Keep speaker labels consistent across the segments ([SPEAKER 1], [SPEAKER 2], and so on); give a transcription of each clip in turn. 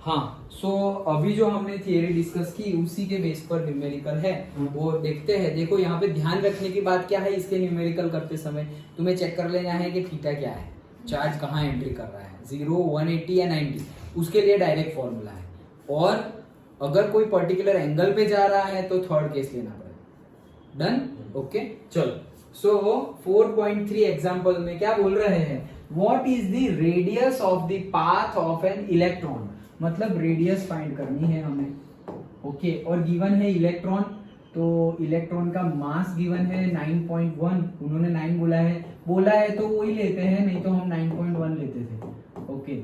[SPEAKER 1] हाँ, सो अभी जो हमने थियरी डिस्कस की उसी के बेस पर न्यूमेरिकल है, वो देखते हैं। देखो यहाँ पे ध्यान रखने की बात क्या है, इसके न्यूमेरिकल करते समय तुम्हें चेक कर लेना है कि थीटा क्या है, चार्ज कहाँ एंट्री कर रहा है, 0, 180 या 90, उसके लिए डायरेक्ट फॉर्मूला है। और अगर कोई पर्टिकुलर एंगल पे जा रहा है तो थर्ड केस लेना पड़ेगा। डन? ओके, चलो। सो 4.3 एग्जाम्पल में क्या बोल रहे हैं, what is the radius of the path of an electron, मतलब रेडियस फाइंड करनी है हमें। ओके, और गिवन है इलेक्ट्रॉन, तो इलेक्ट्रॉन का मास गिवन है 9.1, उन्होंने 9 बोला है तो वही लेते हैं, नहीं तो हम 9.1 लेते थे। ओके,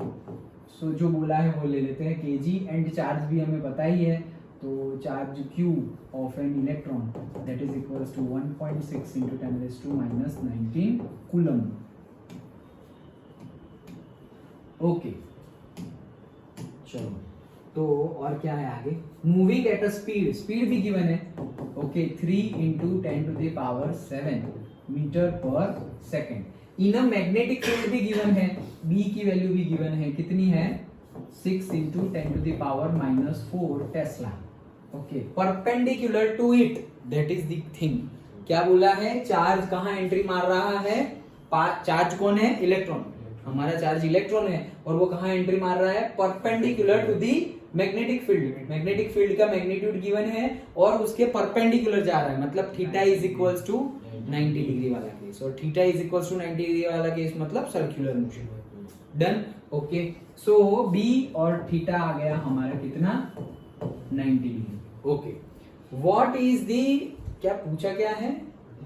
[SPEAKER 1] सो जो बोला है वो ले लेते हैं केजी, एंड चार्ज भी हमें पता ही है, तो charge Q of an electron that is equals to 1.6 into 10⁻⁻19 coulomb. Okay, चलो, तो और क्या है आगे, moving at a speed, speed भी गिवन है। ओके, 3 into 10⁻7 मीटर पर second. In a magnetic field भी गिवन है, बी की वैल्यू भी गिवन है, कितनी है, 6 into 10⁻⁻4 tesla. Okay, perpendicular to it, that is the thing. क्या बोला है, चार्ज कहाँ एंट्री मार रहा है, चार्ज कौन है, इलेक्ट्रॉन, हमारा चार्ज इलेक्ट्रॉन है, और वो कहाँ एंट्री मार रहा है, perpendicular to the magnetic field. Magnetic field का मैग्नीट्यूड गिवन है और उसके परपेंडिकुलर जा रहा है, मतलब theta is equals to 90 degree वाला केस, और theta is equals to 90 degree वाला केस मतलब circular motion. Done? Okay, so B और थीटा आ गया हमारा कितना, 90 degree. Okay, what is the, क्या पूछा क्या है,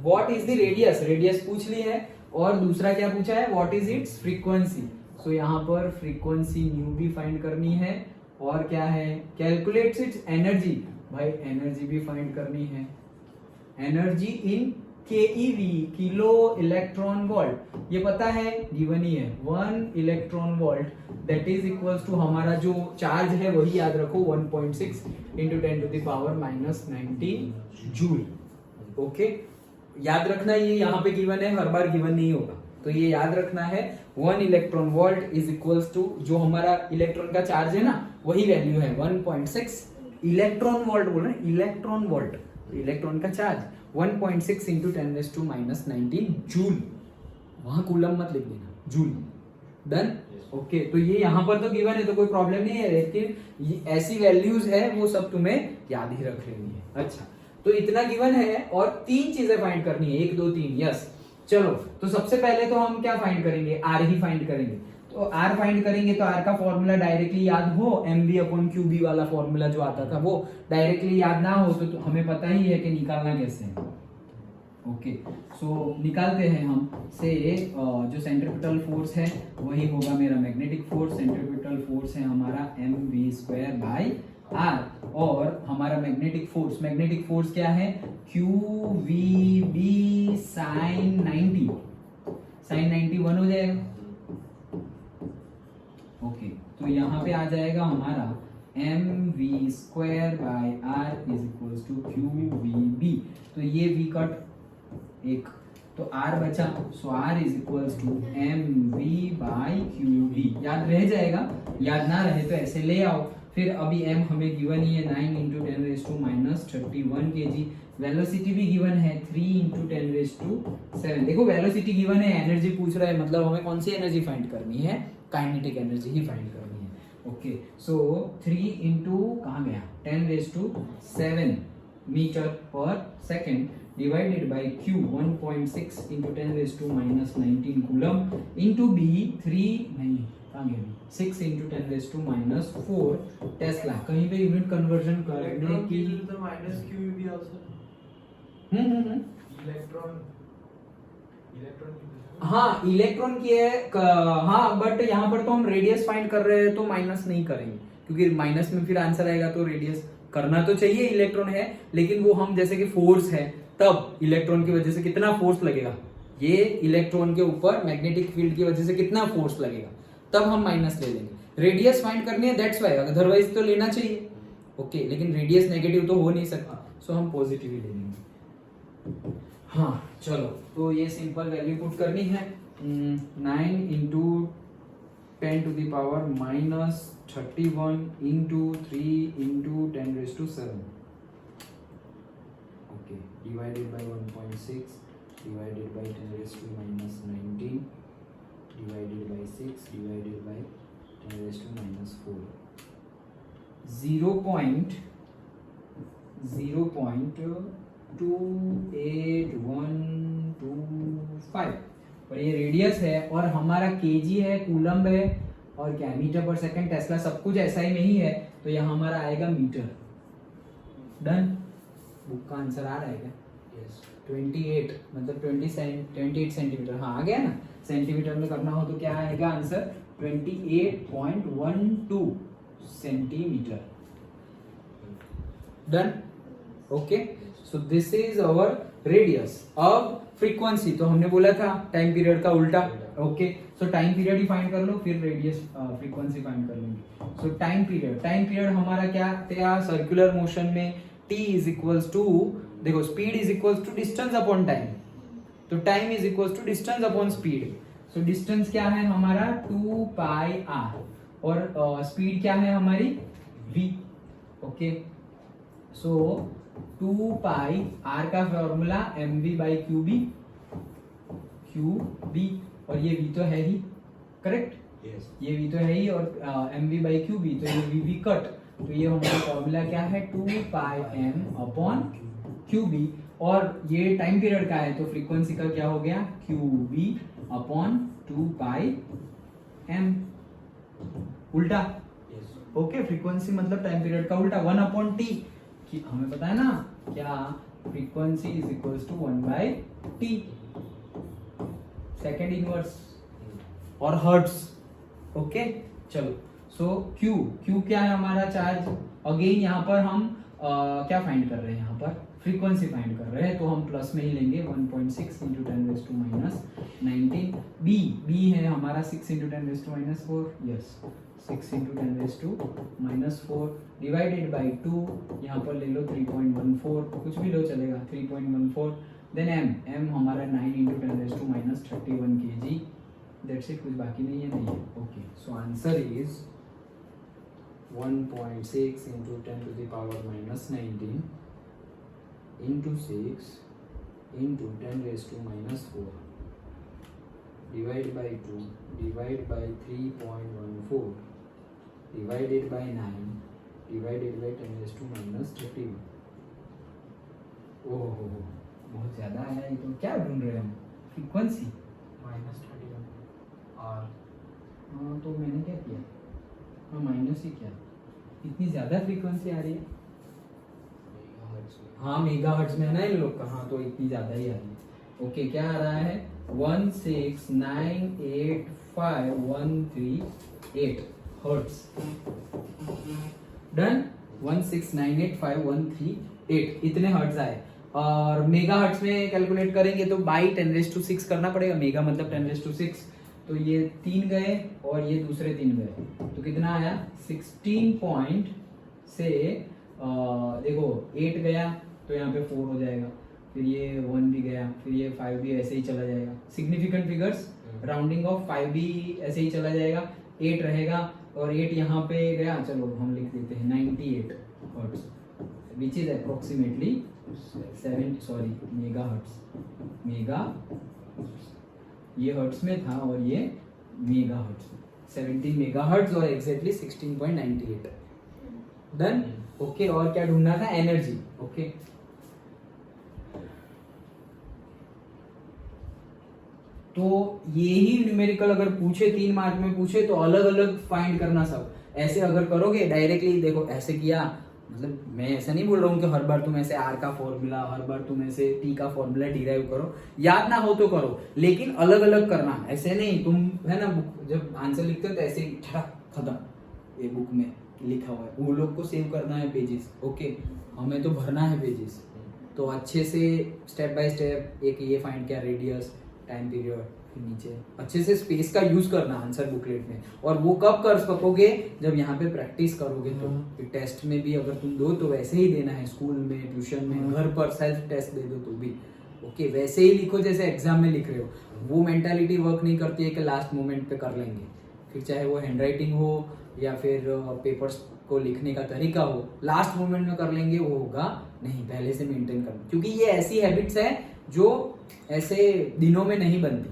[SPEAKER 1] what is the radius, radius पूछ ली है, और दूसरा क्या पूछा है, व्हाट इज इट्स फ्रीक्वेंसी। सो यहाँ पर फ्रीक्वेंसी न्यू भी फाइंड करनी है, और क्या है, कैलकुलेट्स इट्स एनर्जी, भाई एनर्जी भी फाइंड करनी है, energy in keV, kilo electron volt, ये पता है गिवन ही है, 1 electron volt that is equals to हमारा जो चार्ज है वही याद रखो, 1.6 into 10⁻⁻19 जूल। ओके, याद रखना, ये यहाँ पे गिवन है, हर बार गिवन नहीं होगा, तो ये याद रखना है, 1 electron volt is equals to जो हमारा इलेक्ट्रॉन का चार्ज है ना वही वैल्यू है 1.6 इलेक्ट्रॉन वोल्ट, बोल रहे हैं इलेक्ट्रॉन वोल्ट, इलेक्ट्रॉन का चार्ज 1.6 into 10⁻⁻19 जूल, वहां कूलम मत लिख देना, जूल। डन? ओके, तो ये यहाँ पर तो गिवन है तो कोई प्रॉब्लम नहीं है, लेकिन ये ऐसी वैल्यूज है वो सब तुम्हें याद ही रख लेनी है। अच्छा, तो इतना गिवन है और 3 चीजें फाइंड करनी है, 1 2 3, यस। चलो, तो सबसे पहले तो हम क्या फाइंड करेंगे, आर ही फाइंड करेंगे। तो आर फाइंड करेंगे तो आर का फॉर्मूला डायरेक्टली याद हो, mv/qb वाला फॉर्मूला जो आता था वो डायरेक्टली याद ना हो तो हमें पता ही है कि निकालना कैसे है। ओके, सो निकालते हैं हम से, जो सेंट्रीपिटल फोर्स है वही होगा मेरा मैग्नेटिक फोर्स, सेंट्रीपिटल फोर्स है हमारा mv²/r, और हमारा मैग्नेटिक फोर्स क्या है, qvb sin 90, sin 90 1 हो जाएगा। ओके, तो यहाँ पे आ जाएगा हमारा mv² by r is equals to qvb, तो ये v कट एक, तो r बचा, सो r is equals to mv by qv, याद रह जाएगा, याद ना रहे तो ऐसे ले आओ। फिर अभी m हमें गिवन ही है 9 into 10⁻⁻31 kg, वेलोसिटी भी गिवन है 3 into 10⁻7। देखो वेलोसिटी गिवन है, एनर्जी पूछ रहा है, मतलब हमें कौन सी एनर्जी फाइंड करनी है, काइनेटिक एनर्जी ही फाइंड करनी है। ओके, सो 3 into कहाँ गया, 10⁻7 मीटर पर second divided by q 1.6 into 10⁻⁻19 coulomb into b 3 नहीं कहाँ गया, 6 into 10⁻⁻4 टेस्ला। कहीं पे यूनिट कन्वर्जन करने की
[SPEAKER 2] तो माइनस q भी आल्सो इलेक्ट्रॉन
[SPEAKER 1] हाँ, इलेक्ट्रॉन की है, हाँ, बट यहाँ पर तो हम रेडियस फाइंड कर रहे हैं तो माइनस नहीं करेंगे, क्योंकि माइनस में फिर आंसर आएगा, तो रेडियस करना तो चाहिए, इलेक्ट्रॉन है, लेकिन वो हम जैसे कि फोर्स है, तब इलेक्ट्रॉन की वजह से कितना फोर्स लगेगा, ये इलेक्ट्रॉन के ऊपर मैग्नेटिक फील्ड की वजह से कितना फोर्स लगेगा, तब हम माइनस ले लेंगे। रेडियस फाइंड करनी है, दैट्स व्हाई, अदरवाइज तो लेना चाहिए। ओके, लेकिन रेडियस नेगेटिव तो हो नहीं सकता, सो हम पॉजिटिव ही ले लेंगे। हाँ, चलो, तो ये सिंपल वैल्यू पुट करनी है, 9 into 10 to the power -31 into 3 into 10 raised to 7. Okay, divided by 1.6 divided by 10 raised to -19 divided by 6 divided by 10 raised to -4. 0.28125 और ये रेडियस है और हमारा केजी है, कूलम्ब है और क्या मीटर पर सेकंड, टेस्ला सब कुछ ऐसा ही में ही है, तो यहाँ हमारा आएगा मीटर। डन। बुक का आंसर आ रहा है क्या? यस। 28 मतलब 28 सेंटीमीटर। हाँ आ गया ना, सेंटीमीटर में करना हो तो क्या आएगा answer? 28.12 centimetre. Done. Okay, so this is our radius. अब फ्रीक्वेंसी तो हमने बोला था टाइम पीरियड का उल्टा। ओके, सो टाइम पीरियड ही फाइंड कर लो, फिर रेडियस फ्रीक्वेंसी फाइंड कर लेंगे। सो टाइम पीरियड हमारा क्या था? सर्कुलर मोशन में t इज इक्वल्स टू, देखो speed is equals to distance upon time, तो time is equals to distance upon speed. So distance क्या है हमारा? 2 पाई r और स्पीड क्या है हमारी? v। Okay, so 2 pi r का formula mv by q B, और ये v तो है ही, करेक्ट?
[SPEAKER 2] Yes.
[SPEAKER 1] ये v तो है ही और mv बाई क्यूब बी, तो ये v कट, तो ये हमारा फॉर्मूला क्या है? 2 पाई m अपॉन क्यू बी, और ये टाइम पीरियड का है तो फ्रीक्वेंसी का क्या हो गया? क्यू बी अपॉन 2 पाई m। उल्टा।
[SPEAKER 2] Yes.
[SPEAKER 1] ओके, फ्रीक्वेंसी मतलब टाइम पीरियड का उल्टा, 1 अपॉन टी, कि हमें पता है ना क्या? Frequency is equals to 1 by T, second inverse और हर्ट्स। ओके, चलो, सो क्यू क्या है हमारा? चार्ज। अगेन यहाँ पर हम क्या फाइंड कर रहे हैं? यहाँ पर फ्रीक्वेंसी फाइंड कर रहे हैं, तो हम प्लस में ही लेंगे 1.6 इंटू 10 रेज़ टू -19। बी है हमारा 6 into 10 raise to -4, yes 6 into 10 raise to -4 divided by 2, यहाँ पर ले लो 3.14, कुछ भी लो चलेगा, 3.14। देन एम हमारा 9 into 10 raise to -31 kg। That's it, कुछ बाकी नहीं है, नहीं है। Okay, so answer is 1.6 into 10 to the power -19 into 6 into 10 raised to -4 divide by 2 divide by 3.14 divided by 9 divided by 10 raised to -31। ओहो, बहुत ज़्यादा आया ये तो। क्या ढूंढ रहे हैं हम? फ्रीक्वेंसी
[SPEAKER 2] -31 और
[SPEAKER 1] हाँ, तो मैंने क्या किया? हाँ, माइनस ही क्या, इतनी ज्यादा फ्रीक्वेंसी आ रही है। हाँ, मेगाहर्ट्ज में है ना इन लोग का, हाँ तो इतनी ज्यादा ही आ रही है। ओके, क्या आ रहा है? 1698513 हर्ट्ज। डन। 1698513 इतने हर्ट्ज आए, और मेगाहर्ट्ज में कैलकुलेट करेंगे तो बाई 10⁻⁶ करना पड़ेगा। मेगा मतलब 10⁻⁶, तो ये 3 गए और ये दूसरे 3 गए, तो कितना आया? 16 पॉइंट से देखो 8 गया तो यहाँ पे 4 हो जाएगा, फिर ये 1 भी गया, फिर ये 5 भी ऐसे ही चला जाएगा। सिग्निफिकेंट फिगर्स राउंडिंग ऑफ 5 भी ऐसे ही चला जाएगा, 8 रहेगा और 8 यहाँ पे गया, चलो हम लिख देते हैं 98 hertz, which is approximately 7 mega, ये हर्ट्ज में था और ये मेगा हर्ट्ज, 17 मेगा हर्ट्ज और एग्जैक्टली 16.98। डन। ओके, और क्या ढूंढना था? एनर्जी। ओके, तो ये ही न्यूमेरिकल अगर पूछे 3 मार्क में पूछे तो अलग अलग फाइंड करना सब। ऐसे अगर करोगे डायरेक्टली, देखो ऐसे किया, मतलब मैं ऐसा नहीं बोल रहा हूँ कि हर बार तुम ऐसे आर का फॉर्मूला, हर बार तुम ऐसे टी का फॉर्मूला डिराइव करो, याद ना हो तो करो, लेकिन अलग अलग करना। ऐसे नहीं तुम है ना, बुक जब आंसर लिखते हो तो ऐसे ही खत्म, ये बुक में लिखा हुआ है, वो लोग को सेव करना है पेजेस। ओके, हमें तो भरना है पेजेस, तो अच्छे से स्टेप बाय स्टेप एक ये फाइंड किया, रेडियस, टाइम पीरियड, फिर नीचे अच्छे से स्पेस का यूज करना आंसर बुकलेट में। और वो कब कर सकोगे? जब यहाँ पे प्रैक्टिस करोगे तो। टेस्ट में भी अगर तुम दो तो वैसे ही देना है, स्कूल में, ट्यूशन में, घर पर सेल्फ टेस्ट दे दो तो भी ओके, वैसे ही लिखो जैसे एग्जाम में लिख रहे हो। वो मेंटालिटी वर्क नहीं करती है कि लास्ट मोमेंट पे कर लेंगे, फिर चाहे वो हैंडराइटिंग हो या फिर पेपर्स को लिखने का तरीका हो, लास्ट मोमेंट में कर लेंगे वो होगा नहीं, पहले से मेंटेन करना, क्योंकि ये ऐसी हैबिट्स है जो ऐसे दिनों में नहीं बनती।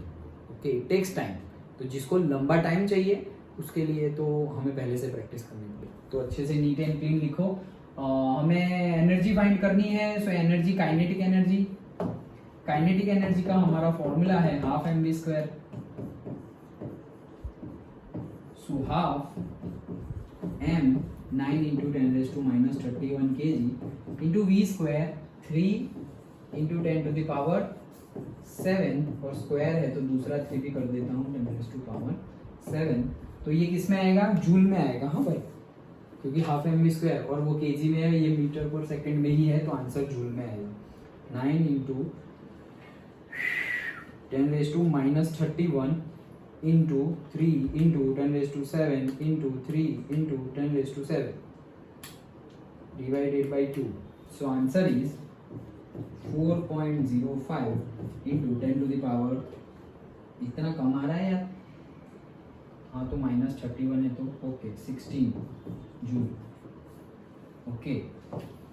[SPEAKER 1] Okay, it takes time. तो जिसको लंबा टाइम चाहिए उसके लिए तो हमें पहले से प्रैक्टिस करनी पड़ेगी। तो अच्छे से नीट एंड क्लीन लिखो। हमें एनर्जी फाइंड करनी है। So energy, kinetic energy, kinetic energy का हमारा फॉर्मूला है half mv²। So half m 9 into 10⁻⁻31 kg into v² 3 into 10 to the power 7, और स्क्वायर है तो दूसरा 3 भी कर देता हूँ 10⁻⁷। तो ये किस में आएगा? जूल में आएगा। हाँ भाई, क्योंकि हाफ mv² और वो केजी में है, ये मीटर पर सेकंड में ही है, तो आंसर जूल में आएगा। 9 into 10⁻⁻31 into 3 into 10⁻⁷ into 3 into 10⁻⁷ divided by 2. So answer is 4.05 into 10 to the power, इतना कम आ रहा है यार। हाँ तो -31 है तो ओके 16 जूल। ओके,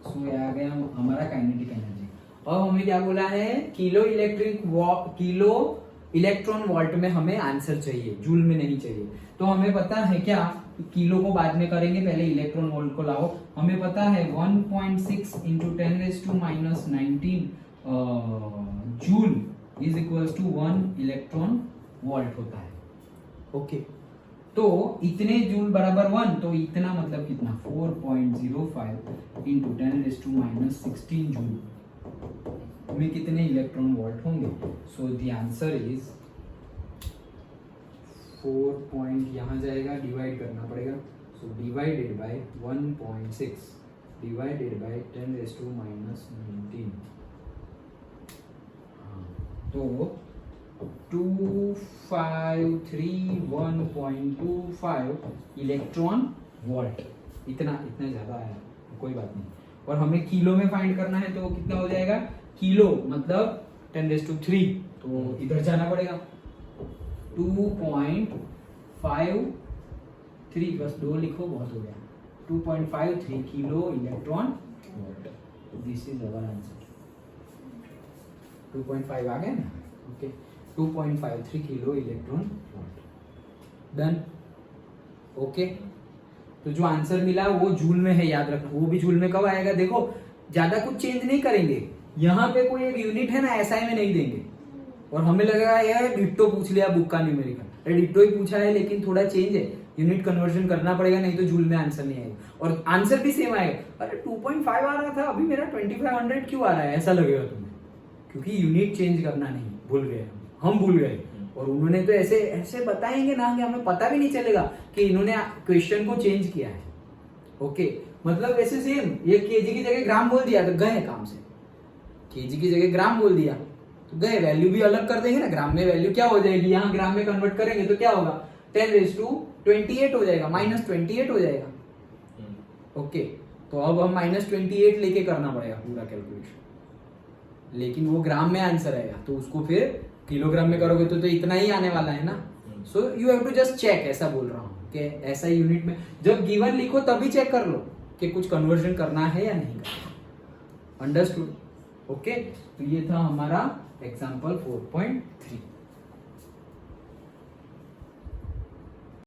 [SPEAKER 1] सो ये आ गया हमारा काइनेटिक एनर्जी। अब हमें क्या बोला है? किलो इलेक्ट्रॉन वोल्ट में हमें आंसर चाहिए, जूल में नहीं चाहिए। तो हमें पता है क्या, किलो को बाद में करेंगे, पहले इलेक्ट्रॉन वोल्ट को लाओ। हमें पता है 1.6 into 10⁻⁻19 joule is equals to 1 electron volt होता है। ओके, तो इतने जूल बराबर 1, तो इतना मतलब कितना? 4.05 into 10⁻⁻16 जूल में कितने इलेक्ट्रॉन वोल्ट होंगे? सो द आंसर इज 4 यहाँ जाएगा, डिवाइड करना पड़ेगा। So divided by 1.6 divided by 10⁻⁻19, तो 2531.25 इलेक्ट्रॉन वोल्ट। इतना ज्यादा आया, कोई बात नहीं। और हमें किलो में फाइंड करना है, तो कितना हो जाएगा? किलो मतलब 10⁻3, तो इधर जाना पड़ेगा। 2.53, बस 2 लिखो बहुत हो गया। 2.53 kilo electron volt, this is our answer. 2.5 आ गया ना? Okay, 2.53 kilo electron volt. Done. Okay, तो जो आंसर मिला वो जूल में है, याद रखना। वो भी जूल में कब आएगा? देखो, ज्यादा कुछ चेंज नहीं करेंगे। यहाँ पे कोई एक यूनिट है ना, एसआई में नहीं देंगे। और हमें लगा यार डिट्टो पूछ लिया बुक का न्यूमेरिकल, अरे डिट्टो ही पूछा है लेकिन थोड़ा चेंज है, यूनिट कन्वर्जन करना पड़ेगा, नहीं तो जूल में आंसर नहीं आएगा। और आंसर भी सेम आएगा। अरे 2.5 आ रहा था, अभी मेरा 2500 क्यों आ रहा है, ऐसा लगेगा तुम्हें, क्योंकि यूनिट चेंज करना नहीं, भूल गए हम भूल गए। और उन्होंने तो ऐसे ऐसे बताएंगे ना कि हमें पता भी नहीं चलेगा कि इन्होंने क्वेश्चन को चेंज किया है। ओके, मतलब ऐसे सेम, ये केजी की जगह ग्राम बोल दिया तो गए काम से। केजी की जगह ग्राम बोल दिया तो गए, वैल्यू भी अलग कर देंगे ना। ग्राम में वैल्यू क्या हो जाएगी, यहाँ ग्राम में कन्वर्ट करेंगे तो क्या होगा? 10⁻28 हो जाएगा, -28 हो जाएगा। ओके, तो अब हम -28 लेके करना पड़ेगा पूरा कैलकुलेशन, लेकिन वो ग्राम में आंसर आएगा, तो उसको फिर किलोग्राम में करोगे तो इतना ही आने वाला है ना। So you have to just check, ऐसा बोल रहा हूँ कि ऐसा यूनिट में जब गिवन लिखो तभी चेक कर लो कि कुछ कन्वर्जन करना है या नहीं करना। अंडरस्टूड? ओके, तो ये था हमारा एग्जाम्पल 4.3।